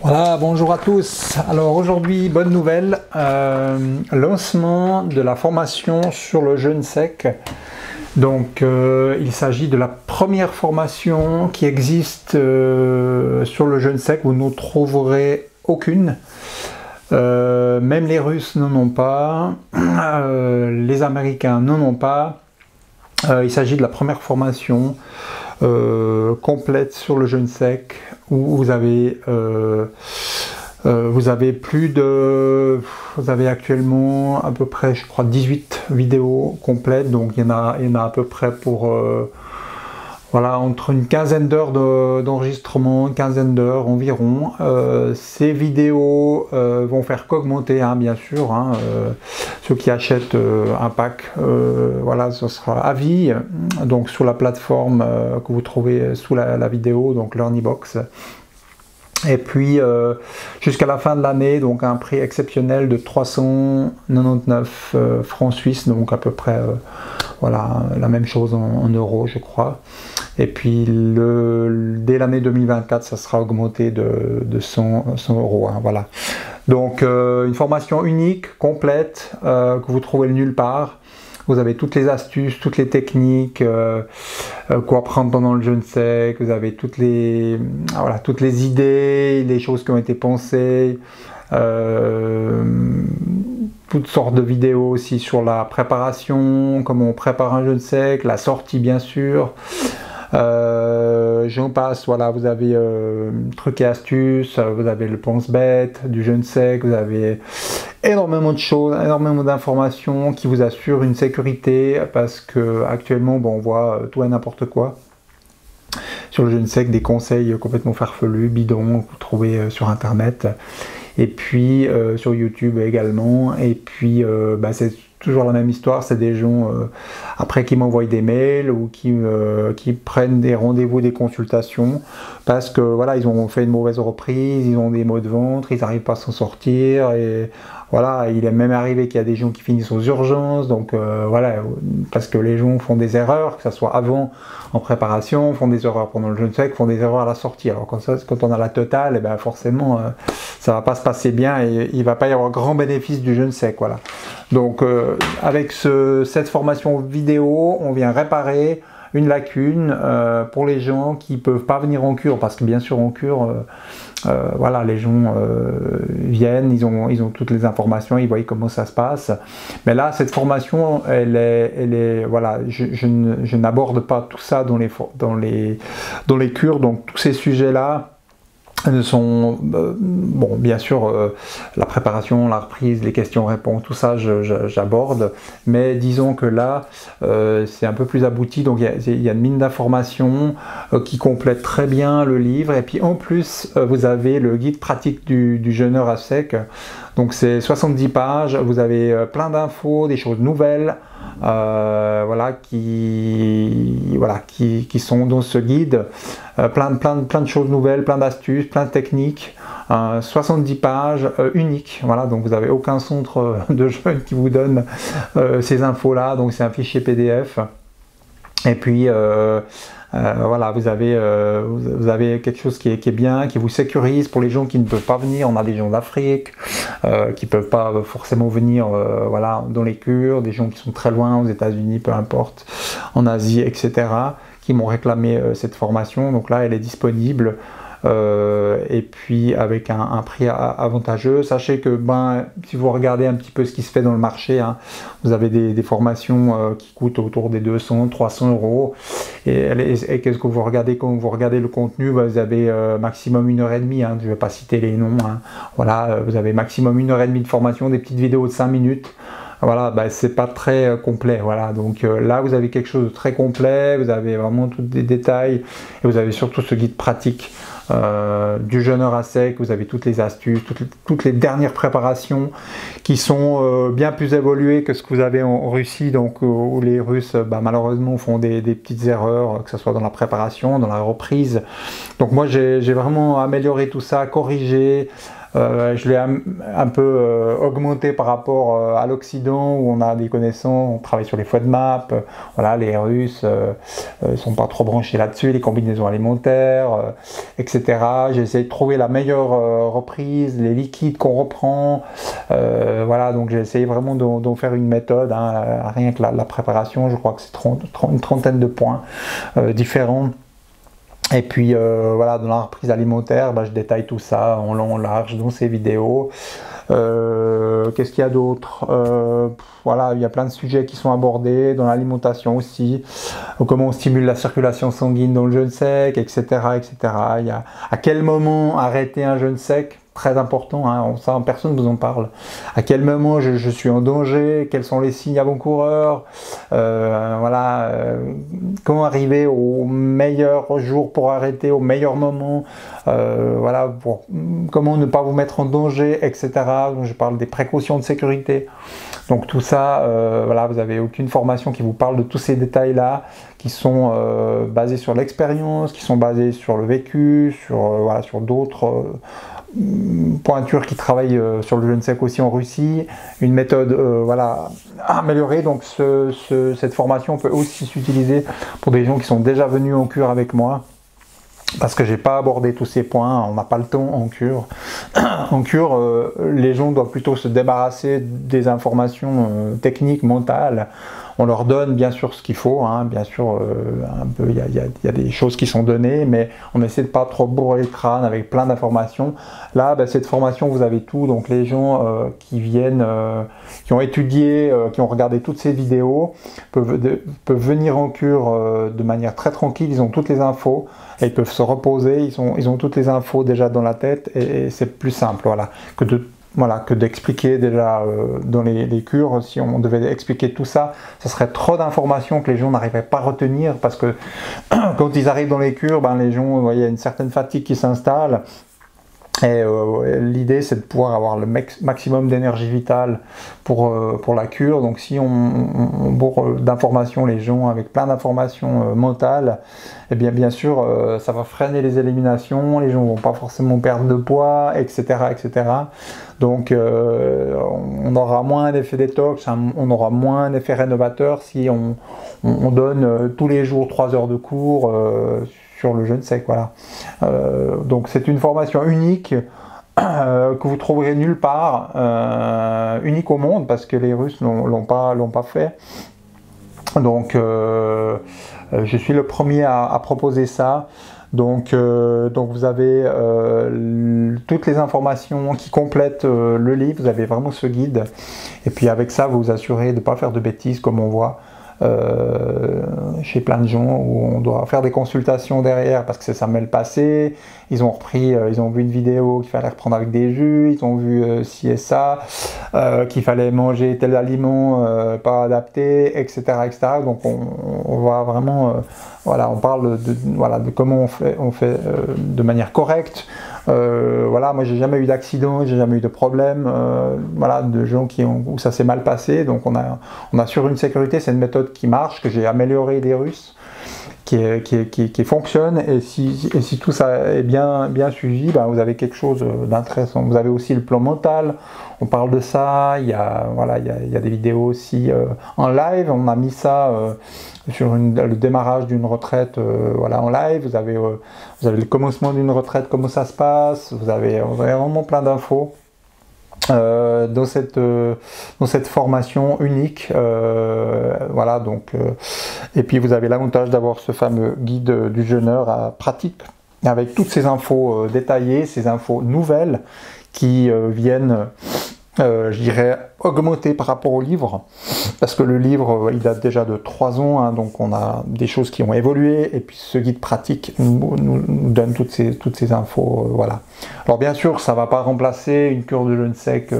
Voilà, bonjour à tous. Alors aujourd'hui, bonne nouvelle, lancement de la formation sur le jeûne sec. Donc il s'agit de la première formation qui existe sur le jeûne sec. Vous n'en trouverez aucune. Même les Russes n'en ont pas, les Américains n'en ont pas. Il s'agit de la première formation complète sur le jeûne sec où vous avez actuellement à peu près, je crois, 18 vidéos complètes. Donc il y en a à peu près pour voilà, entre une quinzaine d'heures d'enregistrement, une quinzaine d'heures environ. Ces vidéos vont faire qu'augmenter, hein, bien sûr. Hein, ceux qui achètent un pack, voilà, ce sera à vie. Donc sur la plateforme que vous trouvez sous la vidéo, donc LearnyBox. Et puis jusqu'à la fin de l'année, donc un prix exceptionnel de 399 francs suisses, donc à peu près voilà, la même chose en euros, je crois. Et puis dès l'année 2024, ça sera augmenté de 100 euros. Hein, voilà. Donc une formation unique, complète, que vous trouvez nulle part. Vous avez toutes les astuces, toutes les techniques, quoi prendre pendant le jeûne sec. Vous avez toutes les idées, les choses qui ont été pensées. Toutes sortes de vidéos aussi sur la préparation, comment on prépare un jeûne sec, la sortie bien sûr. J'en passe, voilà, vous avez trucs et astuces, vous avez le pense-bête du jeûne sec, vous avez énormément de choses, énormément d'informations qui vous assurent une sécurité parce que actuellement, bon, on voit tout et n'importe quoi sur le jeûne sec, des conseils complètement farfelus, bidons que vous trouvez sur internet et puis sur YouTube également. Et puis c'est toujours la même histoire, c'est des gens après qui m'envoient des mails ou qui prennent des rendez-vous, des consultations parce que voilà, ils ont fait une mauvaise reprise, ils ont des maux de ventre, ils n'arrivent pas à s'en sortir. Et voilà, il est même arrivé qu'il y a des gens qui finissent aux urgences, donc voilà, parce que les gens font des erreurs, que ce soit avant, en préparation, font des erreurs pendant le jeûne sec, font des erreurs à la sortie. Alors quand on a la totale, et ben forcément, ça va pas se passer bien et il va pas y avoir grand bénéfice du jeûne sec, voilà. Donc avec cette formation vidéo, on vient réparer une lacune pour les gens qui peuvent pas venir en cure, parce que bien sûr en cure, voilà, les gens viennent, ils ont toutes les informations, ils voient comment ça se passe. Mais là, cette formation, elle est voilà, je n'aborde pas tout ça dans les cures, donc tous ces sujets-là sont bon, bien sûr la préparation, la reprise, les questions-réponses, tout ça j'aborde, mais disons que là c'est un peu plus abouti, donc il y a une mine d'informations qui complète très bien le livre, et puis en plus vous avez le guide pratique du jeûneur à sec, donc c'est 70 pages, vous avez plein d'infos, des choses nouvelles, voilà, qui sont dans ce guide, plein de choses nouvelles, plein d'astuces, plein de techniques, 70 pages uniques, voilà, donc vous n'avez aucun centre de jeûne qui vous donne ces infos là, donc c'est un fichier PDF. Et puis voilà, vous avez quelque chose qui est bien, qui vous sécurise pour les gens qui ne peuvent pas venir. On a des gens d'Afrique qui ne peuvent pas forcément venir voilà, dans les cures, des gens qui sont très loin, aux États-Unis, peu importe, en Asie, etc., qui m'ont réclamé cette formation. Donc là, elle est disponible. Et puis avec un prix avantageux. Sachez que si vous regardez un petit peu ce qui se fait dans le marché, hein, vous avez des formations qui coûtent autour des 200, 300 euros. Et qu'est-ce que vous regardez quand vous regardez le contenu, vous avez maximum 1h30, hein, je ne vais pas citer les noms. Hein, voilà, vous avez maximum 1h30 de formation, des petites vidéos de 5 minutes. Voilà, c'est pas très complet, voilà. Donc là, vous avez quelque chose de très complet, vous avez vraiment tous des détails, et vous avez surtout ce guide pratique du jeûneur à sec. Vous avez toutes les astuces, toutes les dernières préparations qui sont bien plus évoluées que ce que vous avez en Russie, donc où les Russes malheureusement font des petites erreurs, que ce soit dans la préparation, dans la reprise. Donc moi j'ai vraiment amélioré tout ça, corrigé, Je l'ai un peu augmenté par rapport à l'Occident où on a des connaissances, on travaille sur les FODMAP, voilà, les Russes sont pas trop branchés là-dessus, les combinaisons alimentaires, etc. J'ai essayé de trouver la meilleure reprise, les liquides qu'on reprend, voilà, donc j'ai essayé vraiment d'en faire une méthode, hein, rien que la préparation, je crois que c'est une trentaine de points différents. Et puis voilà, dans la reprise alimentaire, je détaille tout ça en long, en large dans ces vidéos. Qu'est-ce qu'il y a d'autre? Voilà, il y a plein de sujets qui sont abordés, dans l'alimentation aussi, comment on stimule la circulation sanguine dans le jeûne sec, etc., etc. Il y a à quel moment arrêter un jeûne sec, très important, hein, ça personne ne vous en parle. À quel moment je suis en danger, quels sont les signes avant-coureurs, voilà, comment arriver au meilleur jour pour arrêter, au meilleur moment, voilà, comment ne pas vous mettre en danger, etc. Donc je parle des précautions de sécurité. Donc tout ça, voilà, vous n'avez aucune formation qui vous parle de tous ces détails-là, qui sont basés sur l'expérience, qui sont basés sur le vécu, voilà, sur d'autres pointures qui travaillent sur le jeûne sec aussi en Russie, une méthode voilà, améliorée. Donc cette formation peut aussi s'utiliser pour des gens qui sont déjà venus en cure avec moi, parce que j'ai pas abordé tous ces points, on n'a pas le temps en cure. En cure, les gens doivent plutôt se débarrasser des informations techniques, mentales. On leur donne bien sûr ce qu'il faut, hein, bien sûr, un peu, il y a des choses qui sont données, mais on essaie de pas trop bourrer le crâne avec plein d'informations. Là, cette formation, vous avez tout, donc les gens qui viennent, qui ont étudié, qui ont regardé toutes ces vidéos, peuvent venir en cure de manière très tranquille, ils ont toutes les infos, et ils peuvent se reposer, ils ont toutes les infos déjà dans la tête, et c'est plus simple, voilà, que d'expliquer déjà dans les cures. Si on devait expliquer tout ça, ça serait trop d'informations que les gens n'arriveraient pas à retenir, parce que quand ils arrivent dans les cures, les gens, vous voyez, il y a une certaine fatigue qui s'installe. Et l'idée, c'est de pouvoir avoir le maximum d'énergie vitale pour la cure. Donc si on bourre d'informations les gens avec plein d'informations mentales, eh bien sûr, ça va freiner les éliminations, les gens vont pas forcément perdre de poids, etc. etc. Donc on aura moins d'effet détox, on aura moins d'effet rénovateur si on donne tous les jours 3 heures de cours sur le jeûne sec, voilà. Donc c'est une formation unique que vous trouverez nulle part, unique au monde, parce que les Russes l'ont pas fait. Donc je suis le premier à proposer ça. Donc vous avez toutes les informations qui complètent le livre, vous avez vraiment ce guide, et puis avec ça vous vous assurez de ne pas faire de bêtises comme on voit chez plein de gens où on doit faire des consultations derrière parce que c'est ça le passé. Ils ont repris, ils ont vu une vidéo qu'il fallait reprendre avec des jus, ils ont vu ci et ça, qu'il fallait manger tel aliment pas adapté, etc., etc. Donc on va vraiment, voilà, on parle de comment on fait de manière correcte. Voilà, moi j'ai jamais eu d'accident, j'ai jamais eu de problème, voilà, de gens où ça s'est mal passé. Donc on assure une sécurité. C'est une méthode qui marche, que j'ai améliorée des Russes, qui fonctionne, et si tout ça est bien suivi, vous avez quelque chose d'intéressant. Vous avez aussi le plan mental, on parle de ça, il y a des vidéos aussi en live, on a mis ça sur le démarrage d'une retraite, voilà, en live. Vous avez le commencement d'une retraite, comment ça se passe, vous avez vraiment plein d'infos dans cette formation unique, voilà. Donc et puis vous avez l'avantage d'avoir ce fameux guide du jeûneur à pratique avec toutes ces infos détaillées, ces infos nouvelles qui viennent je dirais augmenter par rapport au livre, parce que le livre il date déjà de 3 ans, hein, donc on a des choses qui ont évolué, et puis ce guide pratique nous donne toutes ces infos, voilà. Alors bien sûr ça va pas remplacer une cure de jeûne sec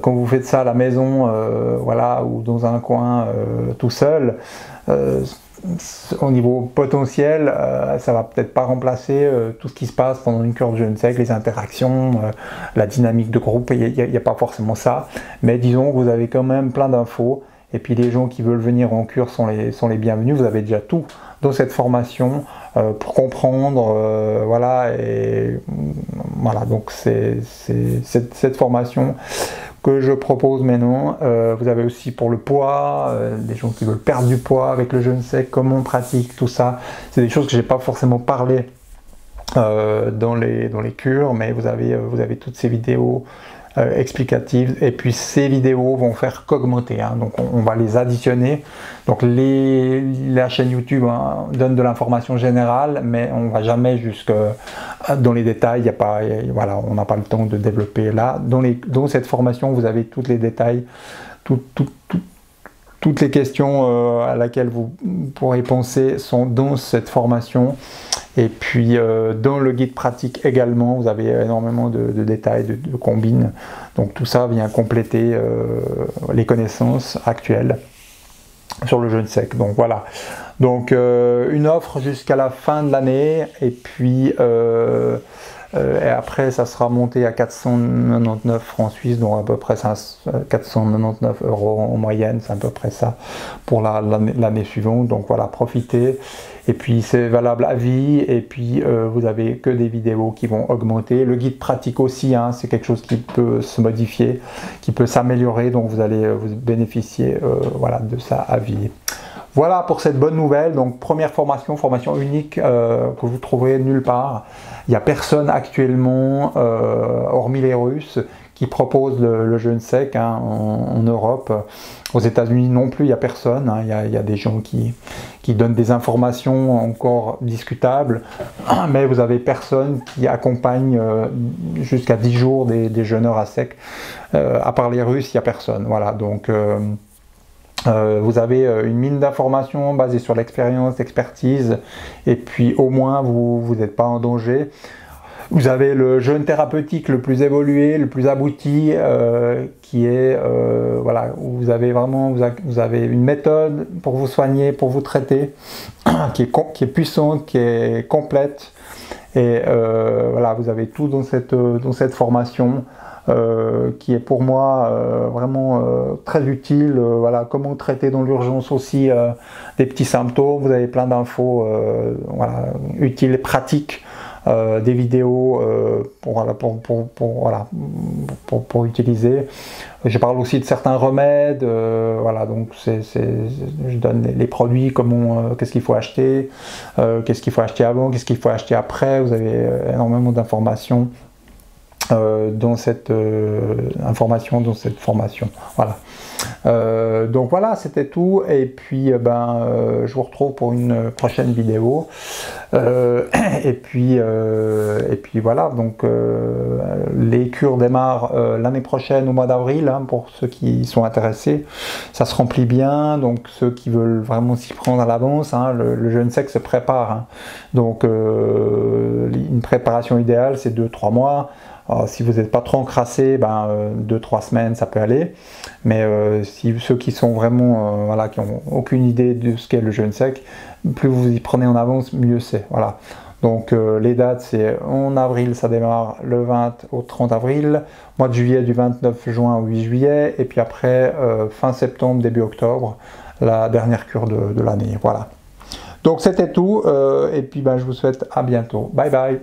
quand vous faites ça à la maison, voilà, ou dans un coin tout seul. Au niveau potentiel, ça va peut-être pas remplacer tout ce qui se passe pendant une cure de jeûne sec, les interactions, la dynamique de groupe, il n'y a pas forcément ça, mais disons que vous avez quand même plein d'infos, et puis les gens qui veulent venir en cure sont les bienvenus. Vous avez déjà tout dans cette formation pour comprendre, voilà, et voilà, donc c'est cette formation que je propose maintenant. Vous avez aussi pour le poids, des gens qui veulent perdre du poids avec le jeûne sec, comment on pratique, tout ça. C'est des choses que j'ai pas forcément parlé dans les cures, mais vous avez toutes ces vidéos explicatives, et puis ces vidéos vont faire qu'augmenter, hein, donc on va les additionner. Donc la chaîne YouTube, hein, donne de l'information générale, mais on va jamais jusque dans les détails. Il y a pas, voilà, on n'a pas le temps de développer là. Dans cette formation, vous avez tous les détails, toutes les questions à laquelles vous pourrez penser sont dans cette formation. Et puis dans le guide pratique également, vous avez énormément de détails, de combines. Donc tout ça vient compléter les connaissances actuelles sur le jeûne sec. Donc voilà. Donc une offre jusqu'à la fin de l'année, et puis et après ça sera monté à 499 francs suisses, donc à peu près 499 € en moyenne, c'est à peu près ça pour l'année suivante. Donc voilà, profitez. Et puis c'est valable à vie, et puis vous avez que des vidéos qui vont augmenter. Le guide pratique aussi, hein, c'est quelque chose qui peut se modifier, qui peut s'améliorer, donc vous allez vous bénéficier voilà, de ça à vie. Voilà pour cette bonne nouvelle. Donc première formation unique que vous trouverez nulle part. Il n'y a personne actuellement, hormis les Russes, qui propose le jeûne sec, hein, en Europe. Aux États-Unis non plus, il n'y a personne, hein. Il y a des gens qui donnent des informations encore discutables, mais vous avez personne qui accompagne jusqu'à 10 jours des jeûneurs à sec. À part les Russes, il n'y a personne. Voilà, donc vous avez une mine d'informations basée sur l'expérience, l'expertise, et puis au moins vous n'êtes pas en danger. Vous avez le jeûne thérapeutique le plus évolué, le plus abouti, qui est, voilà, où vous avez vraiment, vous avez une méthode pour vous soigner, pour vous traiter, qui est puissante, qui est complète, et voilà, vous avez tout dans cette formation. Qui est pour moi vraiment très utile. Voilà, comment traiter dans l'urgence aussi des petits symptômes. Vous avez plein d'infos voilà, utiles et pratiques, des vidéos pour utiliser. Je parle aussi de certains remèdes. Voilà, donc je donne les produits, qu'est-ce qu'il faut acheter, qu'est-ce qu'il faut acheter avant, qu'est-ce qu'il faut acheter après. Vous avez énormément d'informations dans cette formation. Voilà. Donc voilà, c'était tout, et puis je vous retrouve pour une prochaine vidéo, et puis voilà, donc les cures démarrent l'année prochaine au mois d'avril, hein, pour ceux qui sont intéressés. Ça se remplit bien, donc ceux qui veulent vraiment s'y prendre à l'avance, hein, le jeûne sec se prépare, hein. Donc une préparation idéale, c'est 2-3 mois. Alors, si vous n'êtes pas trop encrassé, 2-3 semaines ça peut aller, mais si ceux qui sont vraiment voilà, qui n'ont aucune idée de ce qu'est le jeûne sec, plus vous y prenez en avance, mieux c'est. Voilà. Donc les dates, c'est en avril, ça démarre le 20 au 30 avril, mois de juillet du 29 juin au 8 juillet, et puis après fin septembre, début octobre, la dernière cure de l'année. Voilà. Donc c'était tout, et puis je vous souhaite à bientôt. Bye bye.